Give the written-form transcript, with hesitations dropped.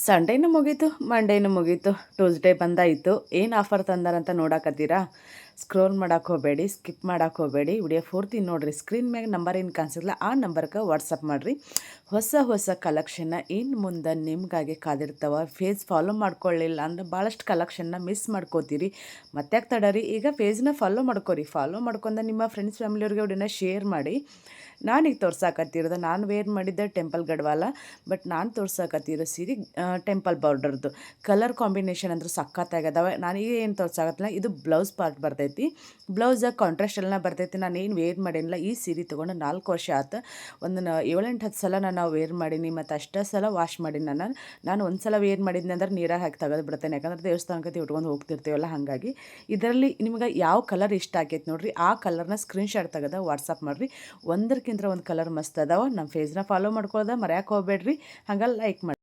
ಸಂಡೇನೂ ಮುಗೀತು, ಮಂಡೇನೂ ಮುಗೀತು, ಟ್ಯೂಸ್ಡೇ ಬಂದಾಯಿತು. ಏನು ಆಫರ್ ತಂದಾರಂತ ನೋಡಾಕತ್ತೀರಾ? ಸ್ಕ್ರೋಲ್ ಮಾಡಕ್ಕೆ ಹೋಗಬೇಡಿ, ಸ್ಕಿಪ್ ಮಾಡಕ್ಕೆ ಹೋಗಬೇಡಿ, ವಿಡಿಯೋ ಪೂರ್ತಿ ನೋಡಿರಿ. ಸ್ಕ್ರೀನ್ ಮ್ಯಾಗ ನಂಬರ್ ಏನು ಕಾಣಿಸಿಲ್ಲ, ಆ ನಂಬರ್ಗೆ ವಾಟ್ಸಪ್ ಮಾಡಿರಿ. ಹೊಸ ಕಲೆಕ್ಷನ್ನ ಇನ್ನು ಮುಂದೆ ನಿಮಗಾಗಿ ಕಾದಿರ್ತಾವೆ. ಫೇಸ್ ಫಾಲೋ ಮಾಡ್ಕೊಳ್ಳಿಲ್ಲ ಅಂದ್ರೆ ಭಾಳಷ್ಟು ಕಲೆಕ್ಷನ್ನ ಮಿಸ್ ಮಾಡ್ಕೋತೀರಿ. ಮತ್ತ್ಯಾಕೆ ತಡರಿ, ಈಗ ಪೇಜ್ನ ಫಾಲೋ ಮಾಡ್ಕೊರಿ. ಫಾಲೋ ಮಾಡ್ಕೊಂಡು ನಿಮ್ಮ ಫ್ರೆಂಡ್ಸ್ ಫ್ಯಾಮಿಲಿಯವ್ರಿಗೆ ವಿಡಿಯೋನ ಶೇರ್ ಮಾಡಿ. ನಾನೀಗ ತೋರ್ಸಾಕತ್ತಿರೋದು ನಾನು ವೇರ್ ಮಾಡಿದ್ದೆ ಟೆಂಪಲ್ ಗಡ್ವಾಲ, ಬಟ್ ನಾನು ತೋರ್ಸಾಕತ್ತಿರೋ ಸೀರೆ ಟೆಂಪಲ್ ಬಾರ್ಡರ್ದು. ಕಲರ್ ಕಾಂಬಿನೇಷನ್ ಅಂದ್ರೆ ಸಖತ್ತಾಗದಾವೆ. ನಾನೀಗ ಏನು ತೋರ್ಸಾಕತ್ತಿಲ್ಲ, ಇದು ಬ್ಲೌಸ್ ಪಾರ್ಟ್ ಬರ್ತೈತಿ. ಬ್ಲೌಸ್ ಕಾಂಟ್ರಾಸ್ಟ್ ಎಲ್ಲ ಬರ್ತೈತಿ. ನಾನು ಏನು ವೇರ್ ಮಾಡೀನಿಲ್ಲ. ಈ ಸೀರೆ ತೊಗೊಂಡು 4 ವರ್ಷ ಆಯ್ತು. ಒಂದು 7-8 ಸಲ ನಾನು ವೇರ್ ಮಾಡೀನಿ, ಮತ್ತು ಅಷ್ಟೇ ಸಲ ವಾಶ್ ಮಾಡೀನಿ. ನಾನು ಒಂದು ಸಲ ವೇರ್ ಮಾಡಿದ್ನಿ ಅಂದ್ರೆ ನೀರಾಗ ಹಾಕಿ ತೆಗೆದು ಬಿಡ್ತೇನೆ. ಯಾಕಂದ್ರೆ ದೇವಸ್ಥಾನಕ್ಕೆ ಉಟ್ಕೊಂಡು ಹೋಗ್ತಿರ್ತೀವಲ್ಲ, ಹಾಗಾಗಿ. ಇದರಲ್ಲಿ ನಿಮ್ಗೆ ಯಾವ ಕಲರ್ ಇಷ್ಟ ಆಗೈತೆ ನೋಡಿರಿ, ಆ ಕಲರ್ನ ಸ್ಕ್ರೀನ್ಶಾಟ್ ತೆಗೆದು ವಾಟ್ಸಪ್ ಮಾಡಿರಿ. ಒಂದಕ್ಕಿಂತ ಒಂದು ಕಲರ್ ಮಸ್ತ್ ಅದಾವೆ. ನಮ್ಮ ಫೇಸ್ನ ಫಾಲೋ ಮಾಡ್ಕೊಳ್ಳೋದ ಮರ್ಯಾಕೆ ಹೋಗ್ಬೇಡ್ರಿ. ಹಂಗೆ ಲೈಕ್ ಮಾಡಿ.